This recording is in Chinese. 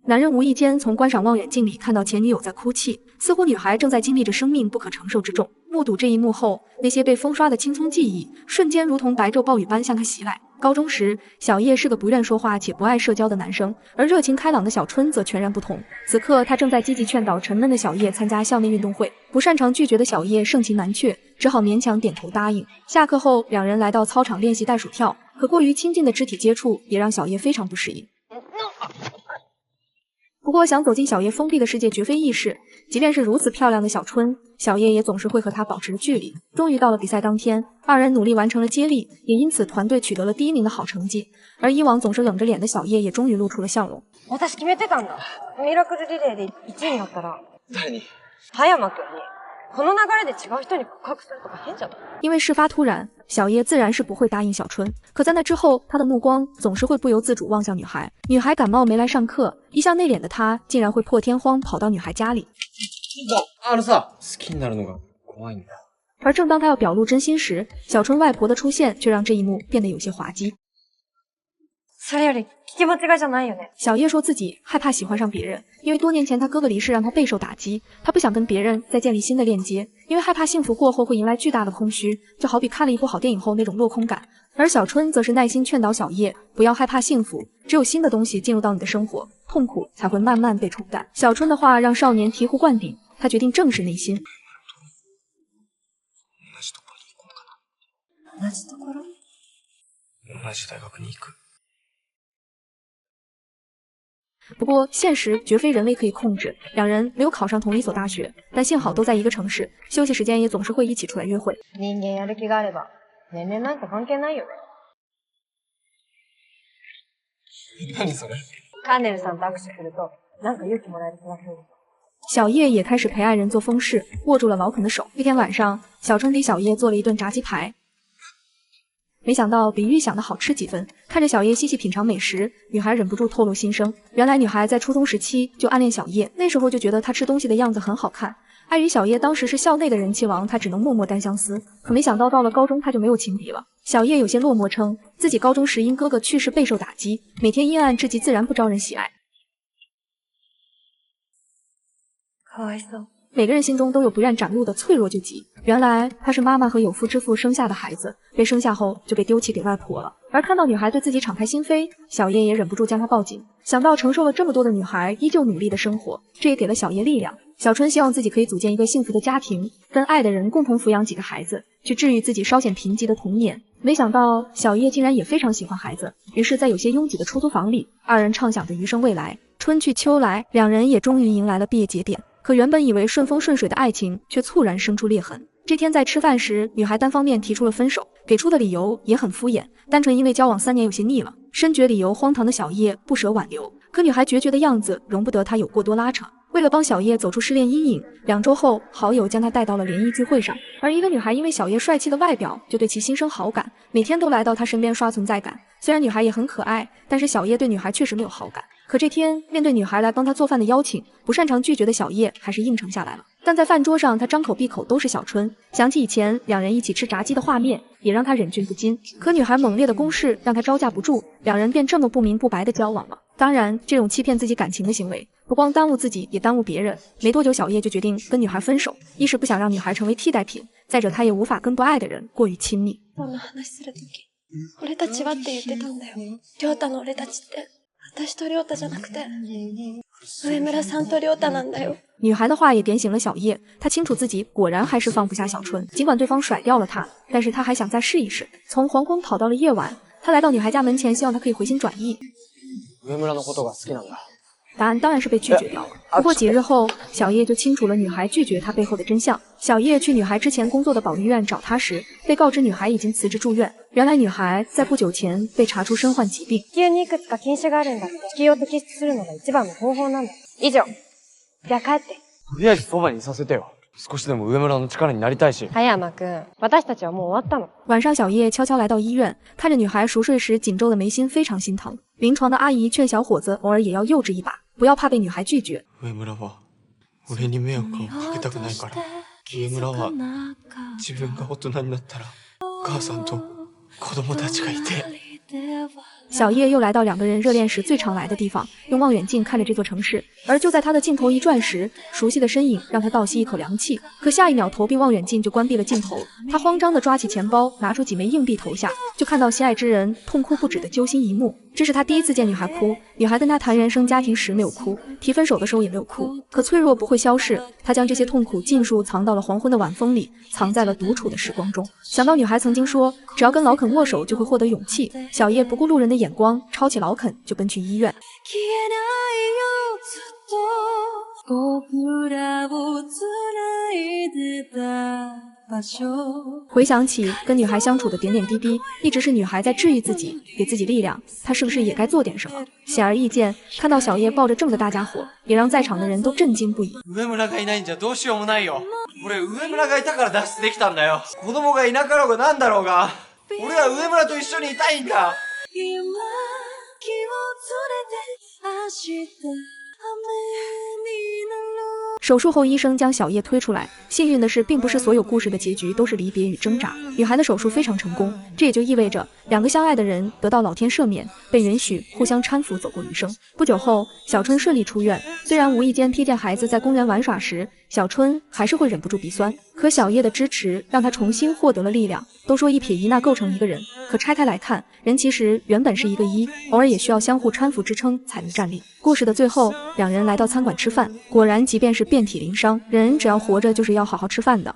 男人无意间从观赏望远镜里看到前女友在哭泣，似乎女孩正在经历着生命不可承受之重。目睹这一幕后，那些被风刷的青葱记忆瞬间如同白昼暴雨般向他袭来。高中时，小叶是个不愿说话且不爱社交的男生，而热情开朗的小春则全然不同。此刻，他正在积极劝导沉闷的小叶参加校内运动会。不擅长拒绝的小叶盛情难却，只好勉强点头答应。下课后，两人来到操场练习袋鼠跳，可过于亲近的肢体接触也让小叶非常不适应。不过，想走进小叶封闭的世界绝非易事。即便是如此漂亮的小春，小叶也总是会和她保持着距离。终于到了比赛当天，二人努力完成了接力，也因此团队取得了第1名的好成绩。而以往总是冷着脸的小叶也终于露出了笑容。私決めてたんだ。ミラクルリレーで1位になったら、誰に？葉山君に。この流れで違う人に告白するとか変じゃない？因为事发突然，小叶自然是不会答应小春。可在那之後，他的目光总是会不由自主望向女孩。女孩感冒没来上课，一向内敛的他竟然会破天荒跑到女孩家里。さ、好きになるのが怖いんだ。而正当他要表露真心时，小春外婆的出现却让这一幕变得有些滑稽。それより気持ちがじゃないよね。小叶说自己害怕喜欢上别人，因为多年前他哥哥离世让他备受打击，他不想跟别人再建立新的链接，因为害怕幸福过后会迎来巨大的空虚，就好比看了一部好电影后那种落空感。而小春则是耐心劝导小叶不要害怕幸福，只有新的东西进入到你的生活，痛苦才会慢慢被冲淡。小春的话让少年醍醐灌顶，他决定正视内心。同じところ？同じ大学に行く。不过，现实绝非人为可以控制。两人没有考上同一所大学，但幸好都在一个城市，休息时间也总是会一起出来约会。人間やる気があれば、年齢なんて関係ないよね。何それ？カーネルさんと握手すると、なんか勇気もらえる気がする。小叶也开始陪爱人做疯事，握住了老肯的手。一天晚上，小春给小叶做了一顿炸鸡排。没想到比预想的好吃几分。看着小叶细细品尝美食，女孩忍不住透露心声。原来女孩在初中时期就暗恋小叶，那时候就觉得她吃东西的样子很好看。碍于小叶当时是校内的人气王，她只能默默单相思。可没想到到了高中，她就没有情敌了。小叶有些落寞称，自己高中时因哥哥去世备受打击，每天阴暗至极，自然不招人喜爱。かわいそう。每个人心中都有不愿展露的脆弱聚集。原来她是妈妈和有妇之夫生下的孩子，被生下后就被丢弃给外婆了。而看到女孩对自己敞开心扉，小叶也忍不住将她抱紧。想到承受了这么多的女孩依旧努力的生活，这也给了小叶力量。小春希望自己可以组建一个幸福的家庭，跟爱的人共同抚养几个孩子，去治愈自己稍显贫瘠的童年。没想到小叶竟然也非常喜欢孩子，于是在有些拥挤的出租房里，二人畅想着余生未来。春去秋来，两人也终于迎来了毕业节点。可原本以为顺风顺水的爱情，却猝然生出裂痕。这天在吃饭时，女孩单方面提出了分手，给出的理由也很敷衍，单纯因为交往3年有些腻了。深觉理由荒唐的小叶不舍挽留，可女孩决绝的样子容不得她有过多拉扯。为了帮小叶走出失恋阴影，2周后，好友将她带到了联谊聚会上。而一个女孩因为小叶帅气的外表，就对其心生好感，每天都来到她身边刷存在感。虽然女孩也很可爱，但是小叶对女孩确实没有好感。可这天面对女孩来帮她做饭的邀请，不擅长拒绝的小叶还是应承下来了。但在饭桌上，她张口闭口都是小春，想起以前两人一起吃炸鸡的画面，也让她忍俊不禁。可女孩猛烈的攻势让她招架不住，两人便这么不明不白的交往了。当然，这种欺骗自己感情的行为，不光耽误自己，也耽误别人。没多久，小叶就决定跟女孩分手，一是不想让女孩成为替代品，再者她也无法跟不愛的人过于亲密。俺たちはって言ってたんだよ。亮太の俺たちって、私と亮太じゃなくて、上村さんと亮太なんだよ。女孩的话也点醒了小叶，她清楚自己果然还是放不下小春，尽管对方甩掉了她，但是她还想再试一试。从黄昏跑到了夜晚，她来到女孩家门前，希望她可以回心转意。上村のことが好きなんだ。答案当然是被拒绝掉了。不过几日后，小叶就清楚了女孩拒绝他背后的真相。小叶去女孩之前工作的保利院找她时，被告知女孩已经辞职住院。原来女孩在不久前被查出身患疾病。地球にいくつか禁止があるんだって。地球を摘出するのが一番の方法なんだ。以上。じゃあ帰って。とりあえずそばにいさせてよ。少しでも上村の力になりたいし。葉山くん、私たちはもう終わったの。晚上，小叶悄悄来到医院，看着女孩熟睡时紧皱的眉心，非常心疼。临床的阿姨劝小伙子偶尔也要幼稚一把，不要怕被女孩拒绝。上村は俺に迷惑をかけたくないから。上村は自分が大人になったら、母さんと子供たちがいて。小叶又来到两个人热恋时最常来的地方，用望远镜看着这座城市。而就在他的镜头一转时，熟悉的身影让他倒吸一口凉气。可下一秒，投币望远镜就关闭了镜头。他慌张地抓起钱包，拿出几枚硬币投下，就看到心爱之人痛哭不止的揪心一幕。这是他第一次见女孩哭，女孩跟他谈原生家庭时没有哭，提分手的时候也没有哭。可脆弱不会消逝，他将这些痛苦尽数藏到了黄昏的晚风里，藏在了独处的时光中。想到女孩曾经说，只要跟老肯握手就会获得勇气，小叶不顾路人的眼光，抄起老肯就奔去医院。回想起跟女孩相处的点点滴滴，一直是女孩在治愈自己，给自己力量，她是不是也该做点什么？显而易见，看到小叶抱着这么个大家伙，也让在场的人都震惊不已。上村がいないんじゃどうしようもないよ。俺上村がいたから脱出できたんだよ。子供がいなかろうがなんだろうが、俺は上村と一緒にいたいんだ。手术后，医生将小叶推出来。幸运的是，并不是所有故事的结局都是离别与挣扎。女孩的手术非常成功，这也就意味着两个相爱的人得到老天赦免，被允许互相搀扶走过余生。不久后，小春顺利出院。虽然无意间瞥见孩子在公园玩耍时，小春还是会忍不住鼻酸。可小叶的支持让他重新获得了力量。都说一撇一捺构成一个人，可拆开来看，人其实原本是一个一，偶尔也需要相互搀扶支撑才能站立。故事的最后，两人来到餐馆吃饭，果然即便是遍体鳞伤，人只要活着就是要好好吃饭的。